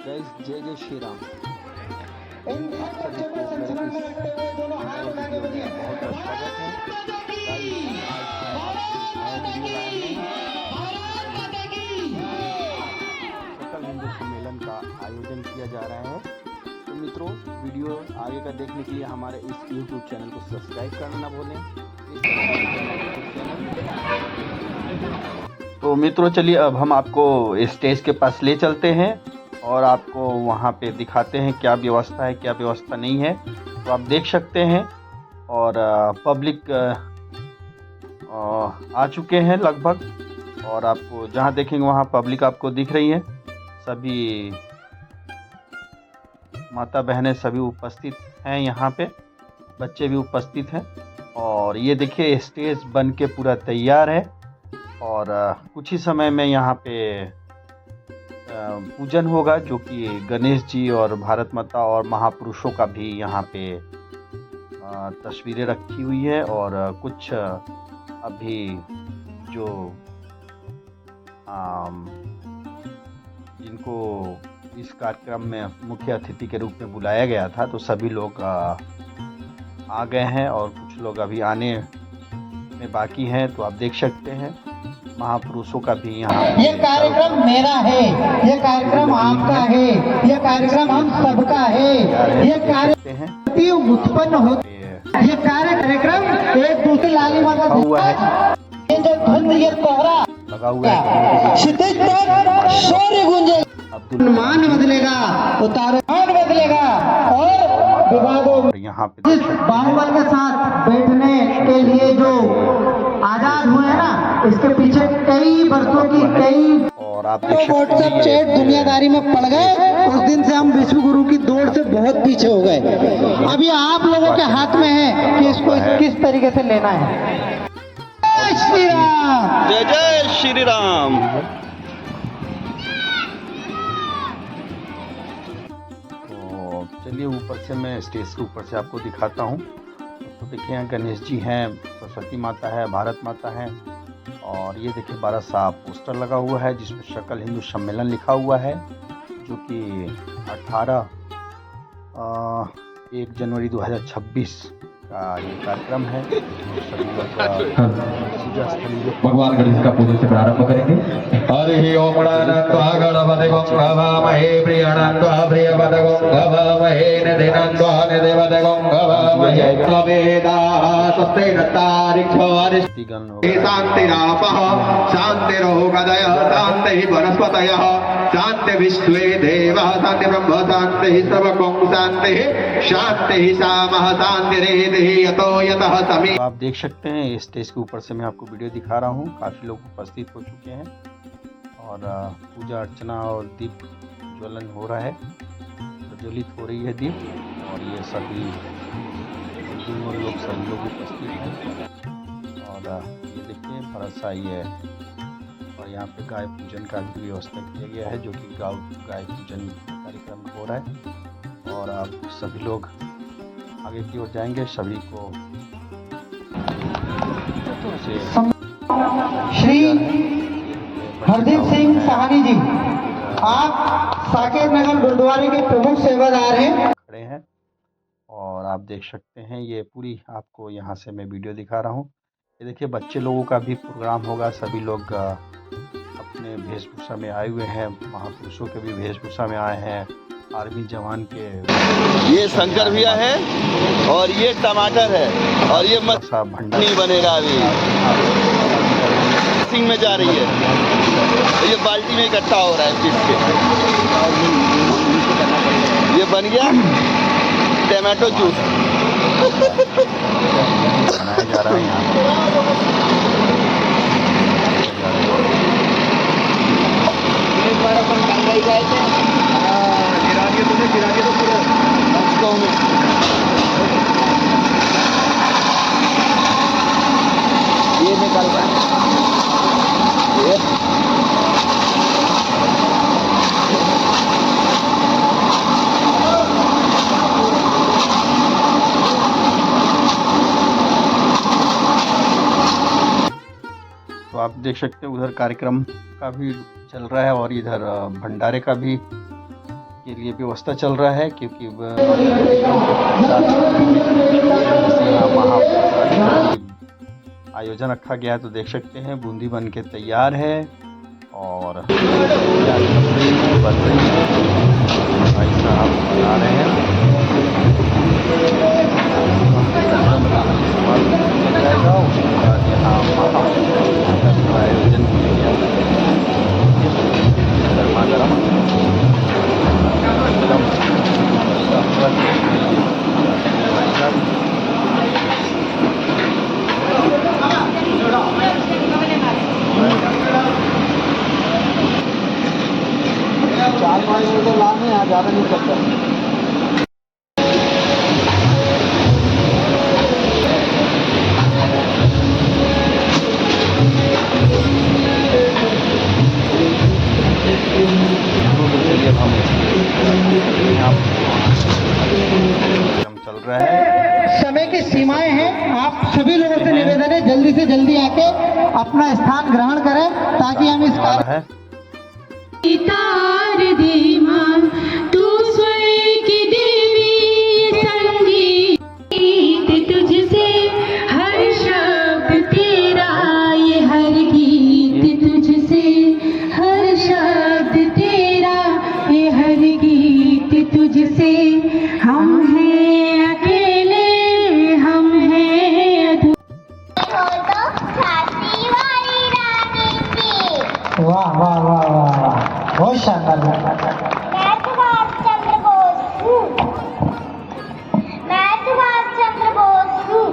Guys जय जय श्री राम। इन सब बच्चों को संस्मरण में रखते हुए दोनों हाथ उठाकर बोलिए बहुत स्वागत है गाइस। आज हम आपके लिए नया वीडियो लाए हैं। सकल हिंदू सम्मेलन का आयोजन किया जा रहा है। तो मित्रों, वीडियो आगे का देखने के लिए हमारे इस यूट्यूब चैनल को सब्सक्राइब करना ना भूलें। तो मित्रों चलिए अब हम आपको स्टेज के पास ले चलते हैं और आपको वहाँ पे दिखाते हैं क्या व्यवस्था है क्या व्यवस्था नहीं है। तो आप देख सकते हैं और पब्लिक आ चुके हैं लगभग, और आपको जहाँ देखेंगे वहाँ पब्लिक आपको दिख रही है। सभी माता बहनें सभी उपस्थित हैं, यहाँ पे बच्चे भी उपस्थित हैं। और ये देखिए स्टेज बन के पूरा तैयार है और कुछ ही समय में यहाँ पे पूजन होगा, जो कि गणेश जी और भारत माता और महापुरुषों का भी यहाँ पे तस्वीरें रखी हुई है। और कुछ अभी जो जिनको इस कार्यक्रम में मुख्य अतिथि के रूप में बुलाया गया था, तो सभी लोग आ गए हैं और कुछ लोग अभी आने में बाकी हैं। तो आप देख सकते हैं महापुरुषों का भी यहाँ। ये कार्यक्रम मेरा है, ये कार्यक्रम आपका है, ये कार्यक्रम हम सबका है। ये कार्यक्रम उत्पन्न होते हैं, ये कार्यक्रम एक दूसरे लाली माता हुआ है, ये जो धुंध ये कोहरा लगा हुआ है, क्षितिज पर शौर्य गूंजेगा, मान बदलेगा, उतारमान बदलेगा और विवादों यहाँ पे बाहुबल के साथ बैठने के लिए जो आजाद हुए हैं ना, इसके पीछे कई वर्षों की कई और आप व्हाट्सएप चैट दुनियादारी में पड़ गए। उस दिन से हम विश्व गुरु की दौड़ से बहुत पीछे हो गए। अब ये आप लोगों के हाथ में है कि इसको किस तरीके से लेना है। जय श्री राम, जय जय श्री राम। तो चलिए ऊपर से मैं स्टेज के ऊपर से आपको दिखाता हूँ। तो देखिए यहाँ गणेश जी हैं, सरस्वती माता है, भारत माता है, और ये देखिए बड़ा सा पोस्टर लगा हुआ है जिसमें सकल हिंदू सम्मेलन लिखा हुआ है, जो कि 1 जनवरी 2026 का ये कार्यक्रम है। सभी लोग पूजा स्थली भगवान गणेश का पूजन से प्रारंभ करेंगे। हरि ओम गणानात्वा गणपतिगं गवामहे प्रियणात्वा प्रियपदगं गवामहे निधिनात्वा निधिपदगं गवामहे त्ववेदा स्वस्ति नत्तारिक्षवारिष्टिगं शान्तिरापः शान्तिरोगदयः शान्तिः वनस्पतयः शान्ति विश्वे देवः शान्ति ब्रह्म शान्तिः सर्वगं शान्तिः शान्तिः सामः शान्तिरेधिः यतो यतः समी। आप देख सकते हैं स्टेज के ऊपर से मैं आपको वीडियो दिखा रहा हूँ। काफ़ी लोग उपस्थित हो चुके हैं और पूजा अर्चना और दीप ज्वलन हो रहा है, प्रज्वलित हो रही है दीप, और ये सभी लोग सभी लोग उपस्थित हैं। और ये देखिए बड़ा सा ये, और यहाँ पे गाय पूजन का भी व्यवस्था किया गया है, जो कि गाय पूजन कार्यक्रम हो रहा है। और आप सभी लोग आगे की ओर जाएंगे। सभी को श्री हरदीप सिंह सहानी जी, आप साकेत नगर गुरुद्वारे के प्रमुख सेवादार हैं, खड़े हैं। और आप देख सकते हैं ये पूरी आपको यहाँ से मैं वीडियो दिखा रहा हूँ। ये देखिए बच्चे लोगों का भी प्रोग्राम होगा। सभी लोग अपने वेशभूषा में आए हुए हैं, महापुरुषों के भी वेशभूषा में आए हैं, आर्मी जवान के। ये शंकर भैया है और ये टमाटर है और ये मछली बनेगा अभी सिंह में जा रही है। तो ये बाल्टी में इकट्ठा हो रहा है पीस के। ये बन गया टमाटो जूस। बनाया जा रहा है यहाँ। ये निकल रहा है। तो आप देख सकते हैं उधर कार्यक्रम का भी चल रहा है और इधर भंडारे का भी के लिए व्यवस्था चल रहा है, क्योंकि आयोजन रखा गया है। तो देख सकते हैं बूंदी बन के तैयार है और बन रही है। भाई साहब बना रहे हैं। जाएगा उसके बाद यहाँ आयोजन किया गया गर्मा गर्म चार पाँच मिनट तो लाने यहाँ ज़्यादा नहीं करता। चल रहा है। समय की सीमाएं हैं। आप सभी लोगों से निवेदन है जल्दी से जल्दी आके अपना स्थान ग्रहण करें ताकि हम इस कार्य तार दे मां तू स्वर्ग की देवी संगीत तुझसे हर शब्द तेरा ये हर गीत तुझसे हर शब्द तेरा ये हर गीत तुझसे हम हैं अकेले हम हैं वाह वाह वाह वाह बहुत शानदार। मैं सुभाष चंद्र बोस हूँ।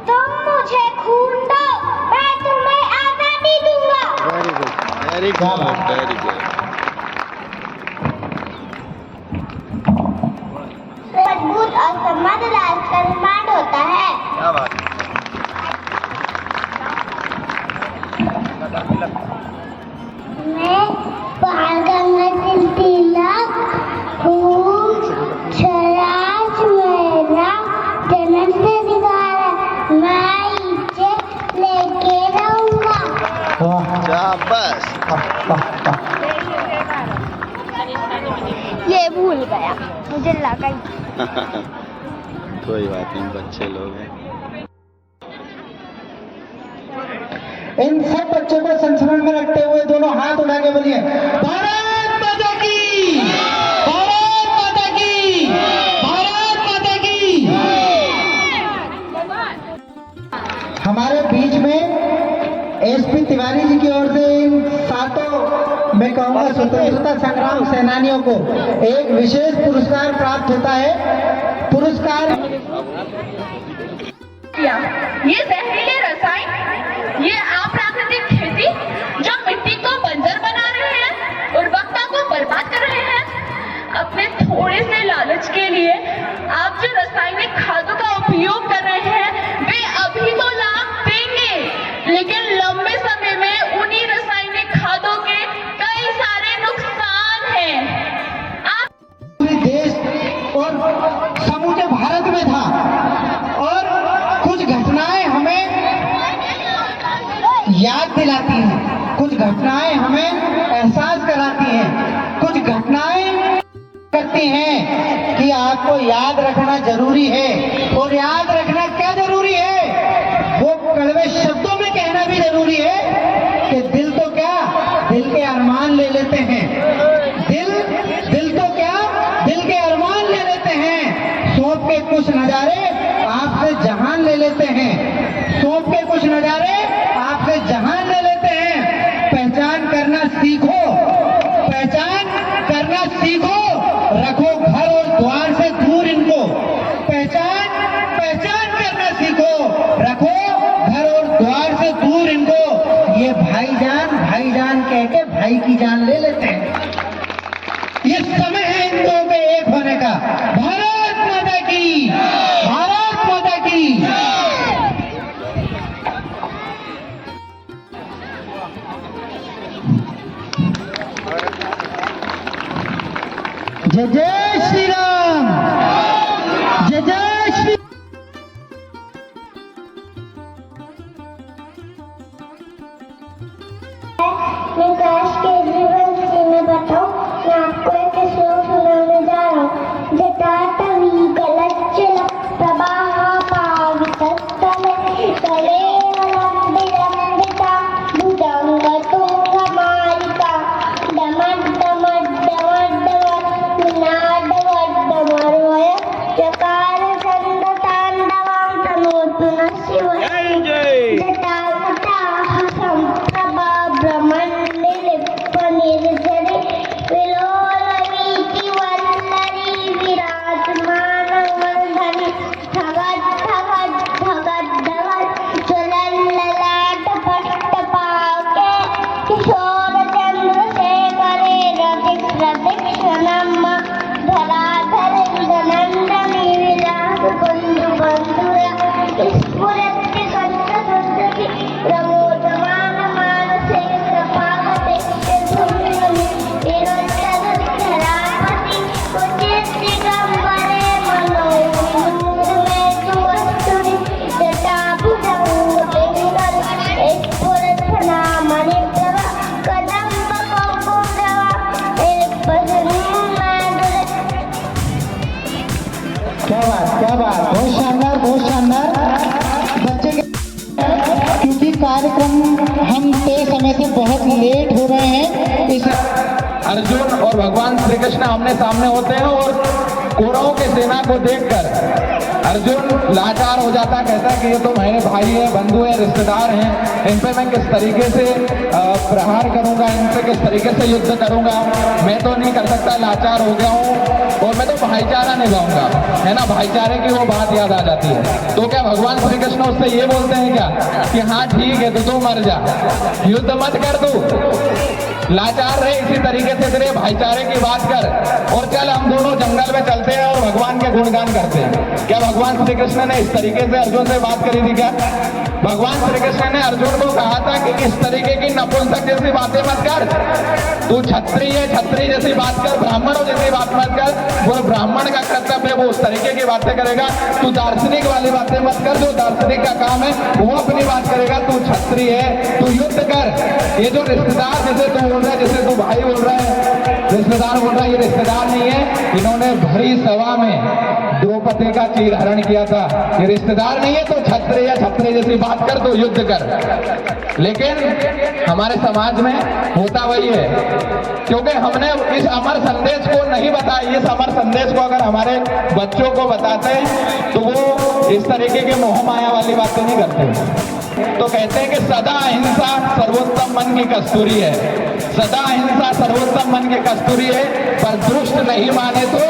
तुम मुझे खून दो, मैं तुम्हें आजादी दूंगा। Very good very good. मजबूत और समृद्ध राष्ट्र का निर्माण होता है। क्या बात है। मैं बाल गंगाधर तिलक हूँ। स्वराज मेरा जन्म से अधिकार है। मैं इसे लेके रहूंगा। शाबाश। ये भूल गया, मुझे लगा ही। कोई बात नहीं, बच्चे लोग हैं। इन सब बच्चों को संस्मरण में रखते हुए दोनों हाथ उठा के बोलिए भारत माता की, भारत माता की, भारत माता की। हमारे बीच में एसपी तिवारी जी की ओर से इन सातों मैं कहूँगा स्वतंत्रता संग्राम सेनानियों को एक विशेष पुरस्कार प्राप्त होता है। पुरस्कार ये जहरीले रसायन, ये अप्राकृतिक खेती जो मिट्टी को बंजर बना रहे हैं, उर्वरकता को बर्बाद कर रहे हैं। अपने थोड़े से लालच के लिए आप जो रासायनिक खादों का उपयोग कर रहे हैं वे अभी तो लाभ देंगे, लेकिन लंबे समय में उन्हीं रासायनिक खादों के कई सारे नुकसान हैं। आप पूरे देश और समूचे भारत में था और कुछ घटनाएं हमें याद दिलाती हैं, कुछ घटनाएं हमें एहसास कराती हैं, कुछ घटनाएं करती हैं कि आपको याद रखना जरूरी है। और याद रखना क्या जरूरी है, वो कड़वे शब्दों में कहना भी जरूरी है कि दिल तो क्या, दिल के अरमान ले लेते हैं। दिल तो क्या, दिल के अरमान ले लेते हैं। सौंप के कुछ नजारे आपसे जहान ले लेते हैं। सौंप के कुछ नजारे आपसे जहान ले लेते हैं। पहचान करना सीखो, पहचान करना सीखो। रखो घर और द्वार से दूर इनको। पहचान करना सीखो। रखो घर और द्वार से दूर इनको। ये भाईजान कह के भाई की जान ले लेते हैं। ये समय है इन दो के एक होने का। भारत माता की, भारत माता की। जय जय श्री राम, जय जय श्री। मैं काश के जीवन से मैं बताऊं, मैं आपको एक श्लोक सुनाने ನಮ್ಮ ಧರಾಧರ ನಂದನಿ ವಿಲಾಸ ಬಂಧು ಬಂಧುರ ಸ್ಫುರತ್ತಿ ಕಂಠ ಸಂತತಿ ಪ್ರಮೋದಮಾನ ಮಾನಸೇ ಕೃಪಾವತೆ ಸುಮ್ಮನಿ ಧರಾಪತಿ ಉಚಿತ ದಿಗಂಬರೆ मनोविनोद में तू वस्तुनि जटाभुजंग पिंगल स्फुरत नामनि प्रभा कदम्ब कौकुंडवा एक भजन माधुर। क्या बात, बहुत शानदार बच्चे के, क्योंकि कार्यक्रम हम तय समय से बहुत लेट हो रहे हैं। इस अर्जुन और भगवान श्री कृष्ण आमने सामने होते हैं और कौरवों की सेना को देखकर अर्जुन लाचार हो जाता, कहता है कि ये तो मेरे भाई है, बंधु है, रिश्तेदार हैं, इन पे मैं किस तरीके से प्रहार करूंगा, इन पे किस तरीके से युद्ध करूंगा, मैं तो नहीं कर सकता, लाचार हो गया हूँ और मैं तो भाईचारा निभाऊंगा, है ना। भाईचारे की वो बात याद आ जाती है। तो क्या भगवान श्री कृष्ण उससे ये बोलते हैं क्या कि हाँ ठीक है तो तू मर जा, युद्ध मत कर, तू लाचार रहे, इसी तरीके से तेरे भाईचारे की बात कर और चल हम दोनों जंगल में चलते हैं और भगवान के गुणगान करते हैं। क्या भगवान श्री कृष्ण ने इस तरीके से अर्जुन से बात करी थी क्या? भगवान श्री कृष्ण ने अर्जुन को कहा था कि इस तरीके की नपुंसक जैसी बातें मत कर, तू क्षत्रिय जैसी बात कर, ब्राह्मणों जैसी बात मत कर। वो ब्राह्मण का कर्तव्य वो उस तरीके की बातें करेगा, तू दार्शनिक वाली बातें मत कर, जो दार्शनिक का काम है वो अपनी बात करेगा, तू क्षत्रिय है, तू युद्ध कर। ये जो रिश्तेदार जैसे तू बोल रहा है, जैसे तू भाई बोल रहा है, रिश्तेदार बोल रहा है, ये रिश्तेदार नहीं है, इन्होंने भरी सभा में द्रौपदी का चीरहरण किया था, ये रिश्तेदार नहीं है, तो क्षत्रिय जैसी बात कर, तो युद्ध कर। लेकिन हमारे समाज में होता वही है, क्योंकि हमने इस अमर संदेश को नहीं बताया। इस अमर संदेश को अगर हमारे बच्चों को बताते हैं तो वो इस तरीके के मोह माया वाली बातें नहीं करते। तो कहते हैं कि सदा अहिंसा सर्वोत्तम मन की कस्तूरी है, सदा अहिंसा सर्वोत्तम मन की कस्तूरी है, पर दुष्ट नहीं माने तो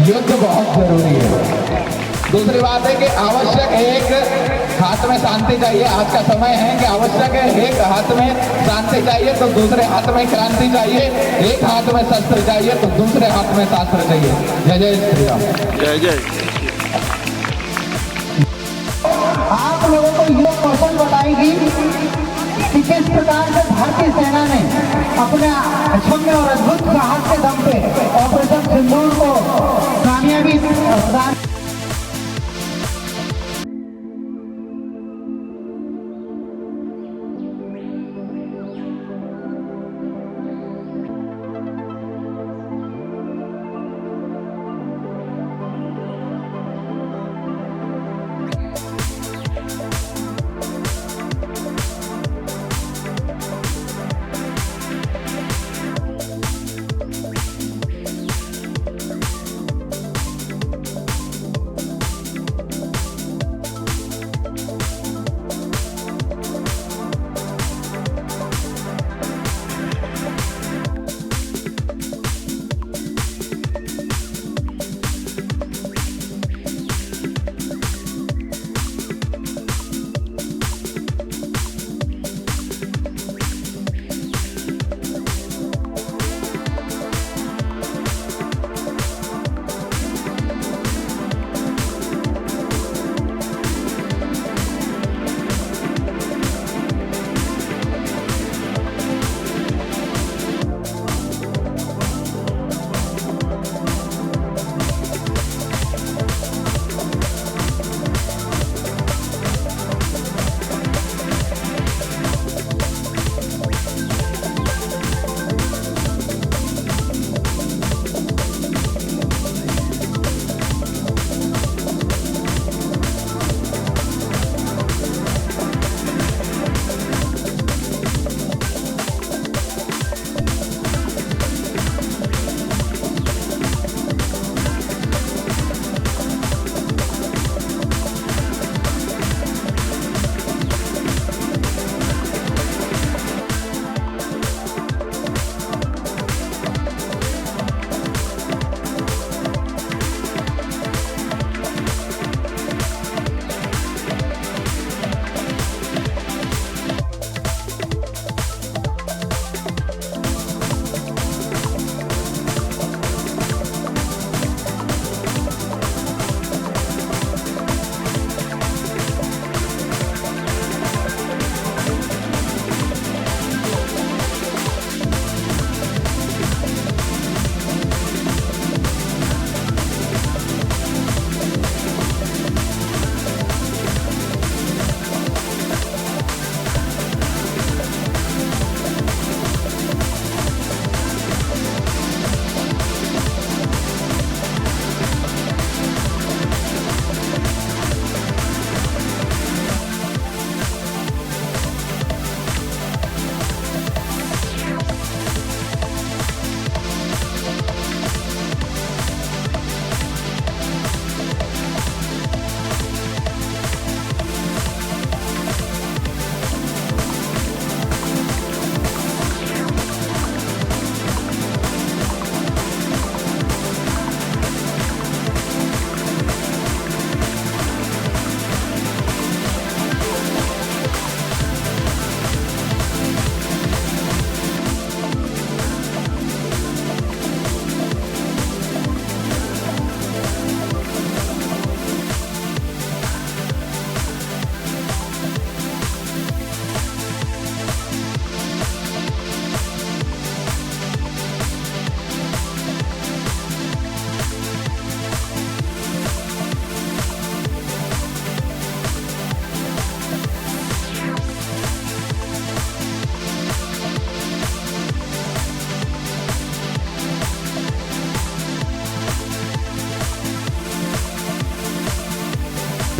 युद्ध बहुत जरूरी है। दूसरी बात है कि आवश्यक एक हाथ में शांति चाहिए, आज का समय है कि आवश्यक है एक हाथ में शांति चाहिए तो दूसरे हाथ में क्रांति चाहिए, एक हाथ में शस्त्र चाहिए तो दूसरे हाथ में शास्त्र चाहिए। जय जय श्री राम। जय जय। आप लोगों को ये क्वेश्चन बताएगी कि किस प्रकार से भारतीय सेना ने अपने अक्षम्य और अद्भुत साहस के दम पे ऑपरेशन सिंदूर को कामयाबी प्रदान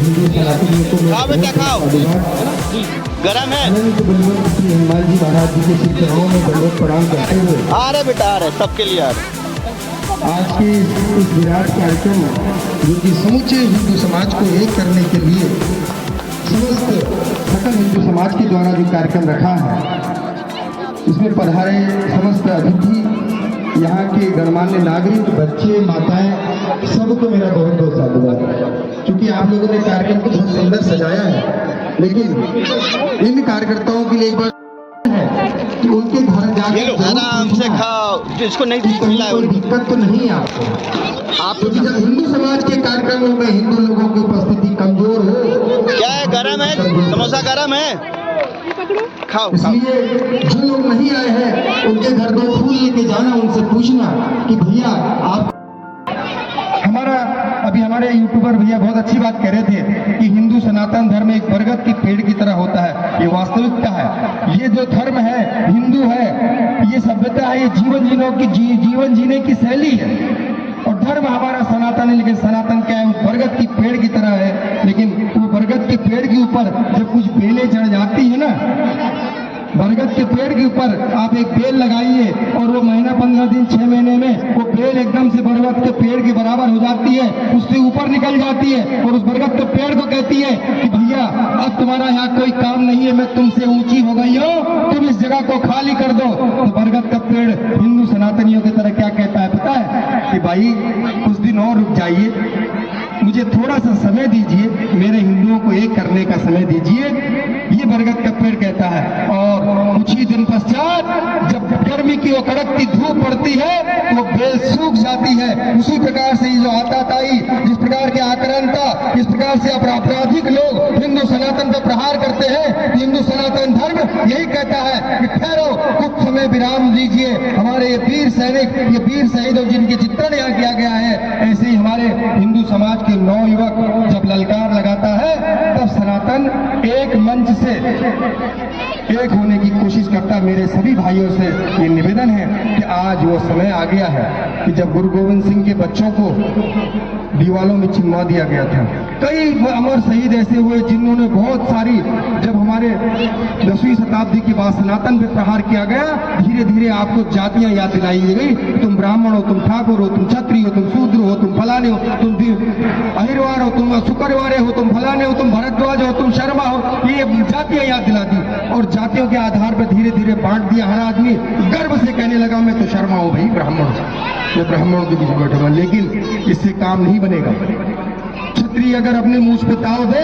हिंदू सनातनियों को मैं खाओ बेटा, खाओ। गरम है। अनंत बलवंत श्री हनुमान जी महाराज जी के श्री चरणों में दंडवत प्रणाम करते हुए आ रहे बेटा, आ रहे, सबके लिए आ रहे। आज के इस विराट कार्यक्रम जो कि समूचे हिंदू समाज को एक करने के लिए समस्त सकल हिंदू समाज के द्वारा जो कार्यक्रम रखा है, इसमें पधारे समस्त अतिथि, यहाँ के गणमान्य नागरिक, बच्चे, माताएं, सबको मेरा बहुत बहुत साधुवाद। क्योंकि आप लोगों ने कार्यक्रम को बहुत सुंदर सजाया है, लेकिन इन कार्यकर्ताओं के लिए एक बार है कि उनके घर जाकर आराम से खाओ, जिसको नहीं खिलाए कोई दिक्कत तो नहीं है आपको। आप जब हिंदू समाज के कार्यक्रमों में हिंदू लोगों की उपस्थिति कमजोर हो, क्या है, गरम है, समोसा गरम है, खाओ खाओ। इसलिए जो लोग नहीं आए हैं उनके घर 2 फूल लेके जाना, उनसे पूछना कि भैया आप हमारे यूट्यूबर भैया बहुत अच्छी बात कह रहे थे कि हिंदू सनातन धर्म एक बरगद की पेड़ की तरह होता है। ये वास्तविकता है। ये जो धर्म है, हिंदू है, ये सभ्यता है, ये जीवन जीने की शैली है। और धर्म हमारा सनातन है, लेकिन सनातन क्या है, वो बरगद की पेड़ की तरह है। लेकिन वो बरगद के पेड़ के ऊपर जब कुछ बेलें चढ़ जाती है ना, बरगद के पेड़ के ऊपर आप एक बेल लगाइए और वो महीना 15 दिन 6 महीने में वो बेल एकदम से बरगद के पेड़ के बराबर हो जाती है, उससे ऊपर निकल जाती है और उस बरगद के पेड़ को कहती है कि भैया अब तुम्हारा यहाँ कोई काम नहीं है, मैं तुमसे ऊंची हो गई हूँ, तुम इस जगह को खाली कर दो। तो बरगद का पेड़ हिंदू सनातनियों की तरह क्या कहता है पता है कि भाई कुछ दिन और रुक जाइए, मुझे थोड़ा सा समय दीजिए, मेरे हिंदुओं को एक करने का समय दीजिए। ये बरगद का पेड़ कहता है। और कुछ ही दिन पश्चात जब गर्मी की वो कड़कती धूप पड़ती है तो वो बेल सूख जाती है। उसी प्रकार से ये जो आताताई, जिस प्रकार के आक्रांता, जिस प्रकार से आपराधिक लोग हिंदू सनातन पर प्रहार करते हैं, हिंदू सनातन धर्म यही कहता है कि ठहरो, कुछ समय विराम लीजिए। हमारे ये वीर सैनिक, ये वीर शहीद जिनके चित्रण यहाँ किया गया है, ऐसे ही हमारे हिंदू समाज के नवयुवक जब ललकार लगाता है तब सनातन एक मंच से एक होने की कोशिश करता। मेरे सभी भाइयों से ये निवेदन है कि आज वो समय आ गया है कि जब गुरु गोविंद सिंह के बच्चों को दीवालों में चिन्हवा दिया गया था। कई अमर शहीद ऐसे हुए जिन्होंने बहुत सारी, जब हमारे 10वीं शताब्दी के बाद सनातन पे प्रहार किया गया, धीरे धीरे आपको जातियां याद दिलाई गई। तुम ब्राह्मण हो, तुम ठाकुर हो, तुम क्षत्रिय हो, तुम शूद्र हो, तुम फलाने हो, तुम अहिरवार हो, तुम शुक्रवारे हो, तुम फलाने हो, तुम भरद्वाज हो, तुम शर्मा हो, ये जातियां याद दिला दी। और जातियों के आधार पर धीरे धीरे बांट दिया। हर आदमी गर्व से कहने लगा मैं तो शर्मा हूं भाई, ब्राह्मण हूं, मैं ब्राह्मणों के बीच में बैठा हुआ। लेकिन इससे काम नहीं बनेगा। क्षत्रिय अगर अपने मुंह पे ताव दे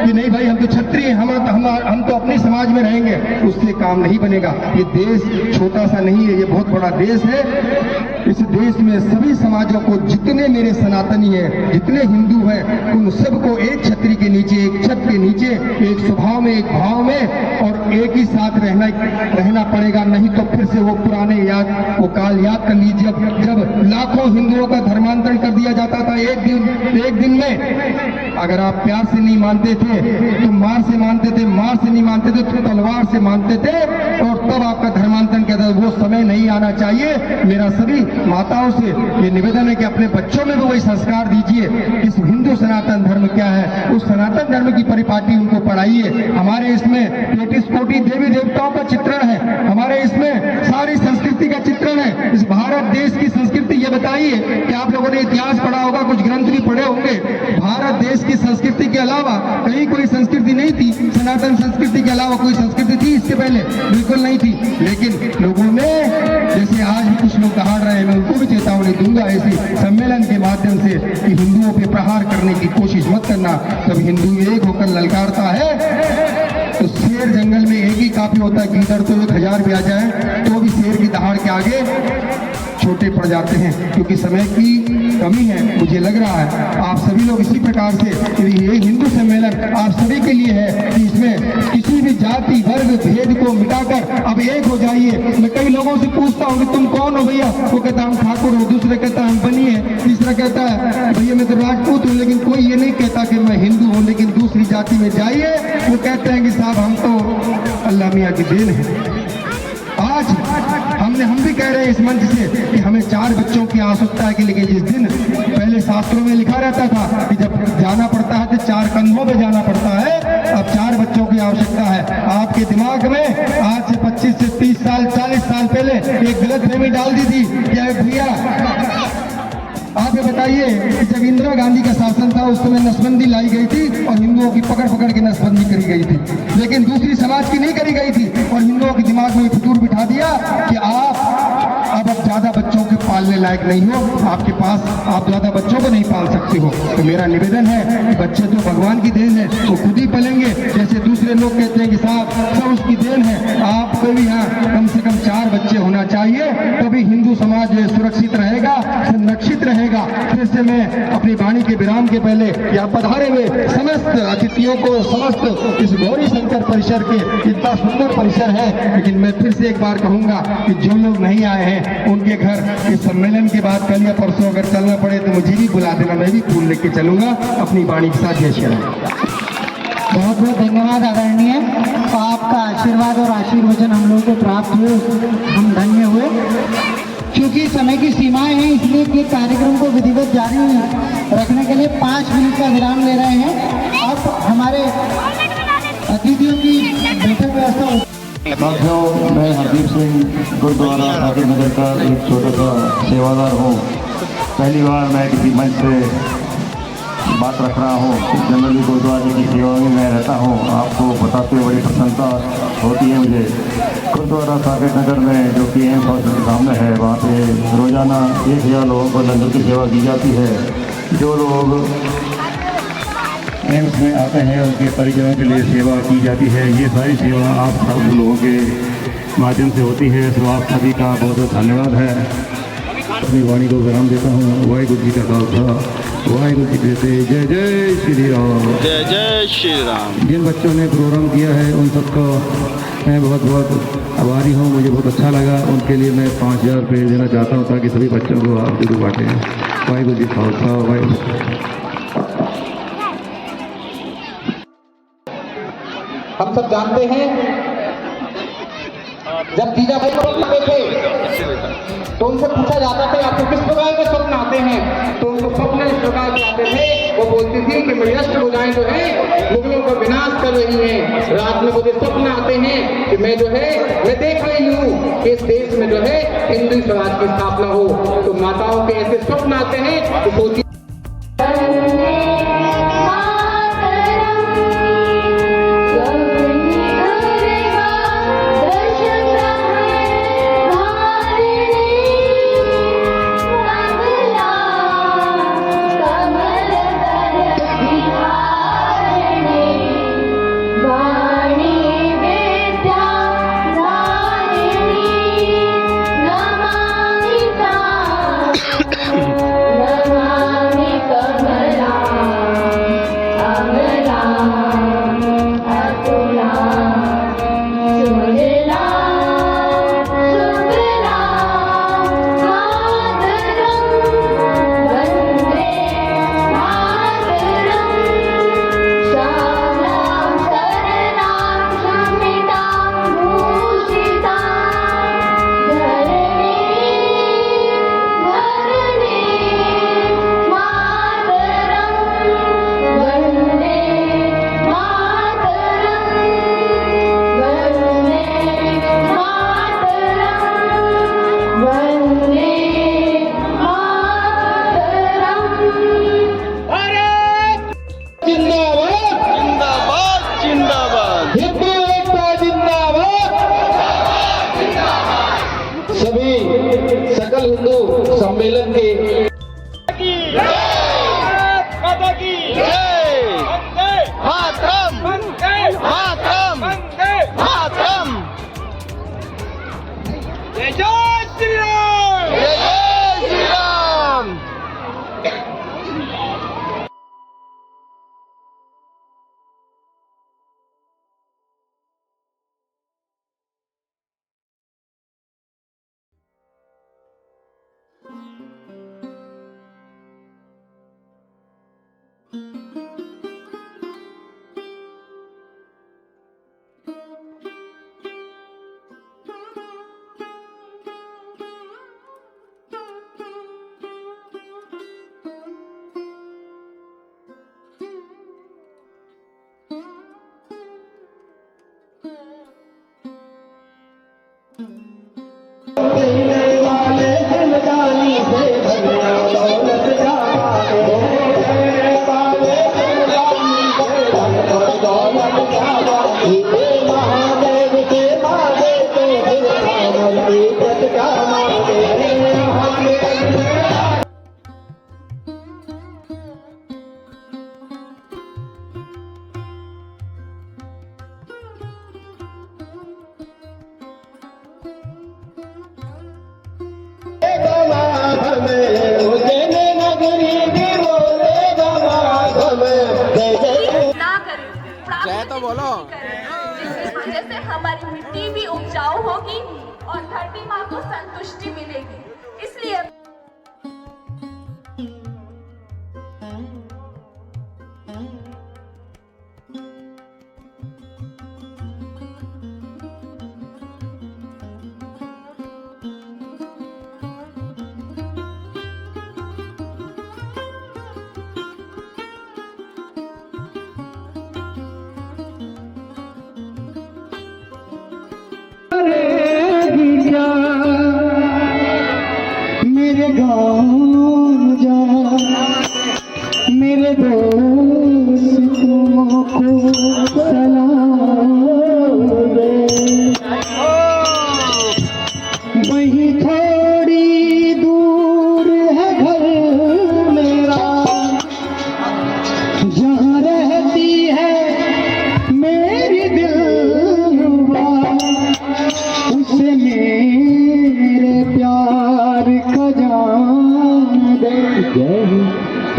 कि नहीं भाई हम तो क्षत्रिय, हम तो अपने समाज में रहेंगे, उससे काम नहीं बनेगा। ये देश छोटा सा नहीं है, ये बहुत बड़ा देश है। इस देश में सभी समाजों को, जितने मेरे सनातनी हैं, जितने हिंदू हैं, उन सबको एक छतरी के नीचे, एक छत के नीचे, एक स्वभाव में, एक भाव में और एक ही साथ रहना पड़ेगा। नहीं तो फिर से वो पुराने वो काल याद कर लीजिए जब लाखों हिंदुओं का धर्मांतरण कर दिया जाता था एक दिन में। अगर आप प्यार से नहीं मानते थे तो मार से मानते थे, मार से नहीं मानते थे तो तलवार से मानते थे, और तब आपका धर्मांतरण कहता था। वो समय नहीं आना चाहिए। मेरा सभी माताओं से ये निवेदन है कि अपने बच्चों में भी वही संस्कार दीजिए। इस हिंदू सनातन धर्म क्या है, उस सनातन धर्म की परिपाटी उनको पढ़ाइए। हमारे इसमें 33 कोटि देवी देवताओं का चित्रण है, हमारे इसमें सारी संस्कृति का चित्रण है। इस भारत देश की संस्कृति, ये बताइए कि आप लोगों ने इतिहास पढ़ा होगा, कुछ ग्रंथ भी पढ़े होंगे। भारत देश की संस्कृति के अलावा कहीं कोई संस्कृति नहीं थी। सनातन संस्कृति के अलावा कोई संस्कृति थी इससे पहले? बिल्कुल नहीं थी। लेकिन लोगों ने, जैसे आज भी कुछ लोग दहाड़ रहे हैं, मैं उनको भी चेतावनी दूंगा ऐसी सम्मेलन के माध्यम से कि हिंदुओं पे प्रहार करने की कोशिश मत करना। जब हिंदू एक होकर ललकारता है तो शेर जंगल में एक ही काफी होता है, गीदड़ तो 1000 भी आ जाए तो भी शेर की दहाड़ के आगे छोटे पड़ जाते हैं, क्योंकि समय की कमी है। मुझे लग रहा है आप सभी लोग इसी प्रकार से, ये हिंदू सम्मेलन आप सभी के लिए है कि इसमें किसी भी जाति वर्ग भेद को मिटाकर अब एक हो जाइए। मैं कई लोगों से पूछता हूँ कि तुम कौन हो भैया, वो कहता हम ठाकुर हो, दूसरे कहता हम बनी है, तीसरा कहता है भैया मैं तो राजपूत हूँ। लेकिन कोई ये नहीं कहता कि मैं हिंदू हूँ। लेकिन दूसरी जाति में जाइए, वो कहते हैं कि साहब हम तो अल्लाह मियाँ की देन है। आज आज हम भी कह रहे हैं इस मंच से कि हमें 4 बच्चों की आवश्यकता है कि लेकिन जिस दिन पहले शास्त्रों में लिखा रहता था कि जब जाना पड़ता है तो 4 कंधों पे जाना पड़ता है, अब 4 बच्चों की आवश्यकता है। आपके दिमाग में आज से 25 से 30 साल 40 साल पहले एक गलतफहमी डाल दी थी कि भैया आप ये बताइए कि जब इंदिरा गांधी का शासन था उस समय नसबंदी लाई गई थी और हिंदुओं की पकड़ पकड़ के नसबंदी करी गई थी, लेकिन दूसरी समाज की नहीं करी गई थी और हिंदुओं के दिमाग में फितूर बिठा दिया कि आप अब ज्यादा बच्चों के पालने लायक नहीं हो, आपके पास आप ज्यादा बच्चों को नहीं पाल सकते हो। तो मेरा निवेदन है कि बच्चे तो भगवान की देन है, वो खुद ही पलेंगे। जैसे दूसरे लोग कहते हैं कि साहब सब उसकी देन है, आपको भी यहाँ कम से कम 4 बच्चे होना चाहिए, तभी हिंदू समाज सुरक्षित रहेगा, संरक्षित रहेगा। फिर से मैं अपनी वाणी के विराम के पहले यहाँ पधारे हुए समस्त अतिथियों को, समस्त इस गौरी शंकर परिसर के इतना सुंदर परिसर है, लेकिन मैं फिर से एक बार कहूंगा कि जो लोग नहीं आए हैं उनके घर इस सम्मेलन के बाद कल या परसों अगर चलना पड़े तो मुझे भी बुला देना, मैं भी फूल लेके चलूंगा अपनी वाणी के साथ। जय श्री राम। बहुत बहुत धन्यवाद आदरणीय, आपका आशीर्वाद और आशीर्वचन हम लोगों को प्राप्त हुए, हम धन्य हुए। क्योंकि समय की सीमाएं हैं इसलिए कि कार्यक्रम को विधिवत जारी रखने के लिए 5 मिनट का विराम ले रहे हैं। अब हमारे अतिथियों की बैठक व्यवस्था। साथियों, मैं हरदीप सिंह गुरुद्वारा साकेत नगर का एक छोटा सा सेवादार हूँ। पहली बार मैं किसी मंच से बात रख रहा हूँ। जनरली गुरुद्वारे की सेवा में मैं रहता हूँ, आपको बताते हुए बड़ी प्रसन्नता होती है मुझे। गुरुद्वारा साकेत नगर में जो कि एम्स हॉस्पिटल के सामने है, वहाँ पे रोज़ाना 1000 लोगों को लंगर की सेवा दी जाती है। जो लोग एम्स में आते हैं उनके परिजनों के लिए सेवा की जाती है। ये सारी सेवा आप सब लोगों के माध्यम से होती है, तो आप सभी का बहुत बहुत धन्यवाद है। अपनी वाणी को विराम देता हूँ। वाहिगुरु जी का खालसा, वाहिगुरु जी की फतेह। जय जय श्री राम। जय जय श्री राम। जिन बच्चों ने प्रोग्राम किया है उन सबका मैं बहुत बहुत आभारी हूँ। मुझे बहुत अच्छा लगा। उनके लिए मैं 5000 रुपये देना चाहता हूँ ताकि सभी बच्चों को आप जरूर बांटें। वाहिगुरु जी का खालसा, वाहिगुरु। हम सब जानते हैं जब जीजाबाई को आते थे तो उनसे पूछा जाता था आपको किस प्रकार के स्वप्न आते हैं, तो उनको स्वप्न इस प्रकार के आते थे। वो बोलती थी कि मेरी अष्टभुजाएं जो है मुगलों का विनाश कर रही हैं। रात में मुझे स्वप्न आते हैं कि मैं देख रही हूँ कि इस देश में जो है हिंदू स्वराज की स्थापना हो। तो माताओं के ऐसे स्वप्न आते हैं तो सोचिए सम्मेलन के Thank you. दानी से भैया दौलत जावाने वाले दानी से दौलत जावाने महादेव के मांगे तो फिर कामल इज्जत का मांगे जय तो बोलो। जिस वजह से हमारी मिट्टी भी उपजाऊ होगी और धरती माँ को संतुष्टि मिलेगी, इसलिए क्या मेरे गाँव जा मेरे दोस्तों को सलाम दे वही थोड़ी दूर है घर मेरा जहाँ रहती है मेरी दिलरुबा उसे मेरे प्यार का जान दे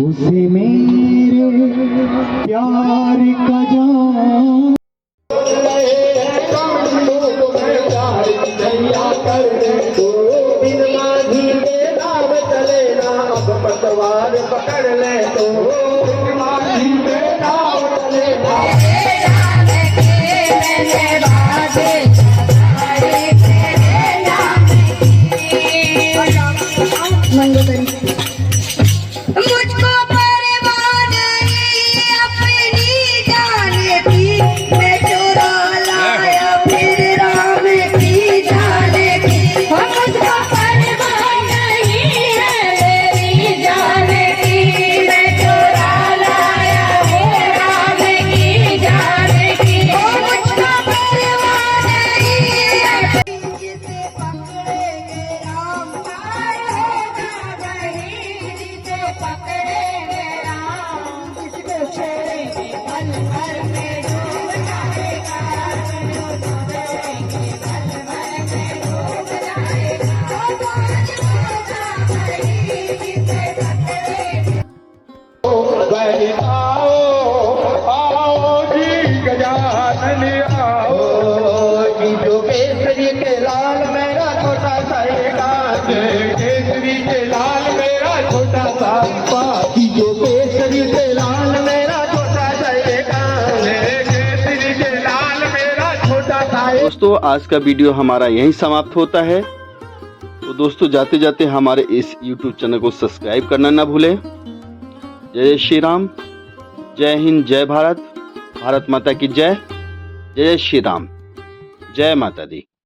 उसे मेरे प्यार का जान पतवार पकड़ ले तो मुझको परवाह नहीं अपनी जान की, मैं चुरा लाया फिर राम की जान की। मुझको परवाह नहीं है मेरी जान की, मैं चुरा लाया फिर राम की जान की। मुझको परवाह नहीं है जिसे पकड़ेंगे राम पकड़ेंगे राम, जिसको छोड़ेंगे पल भर में डूब जाएगा, जिसको छोड़ेंगे पल भर में डूब जाएगा। जिसे पकड़ेंगे आओ जी गजानन आओ जी जो केसरी के लाल मेरा छोटा सा केसरी के लाल मेरा छोटा सा जी जो केसरी के लाल मेरा छोटा सा केसरी के लाल मेरा छोटा सा। दोस्तों आज का वीडियो हमारा यहीं समाप्त होता है। तो दोस्तों जाते जाते हमारे इस YouTube चैनल को सब्सक्राइब करना ना भूलें। जय श्री राम, जय हिंद, जय भारत, भारत माता की जय, जय श्री राम, जय माता दी।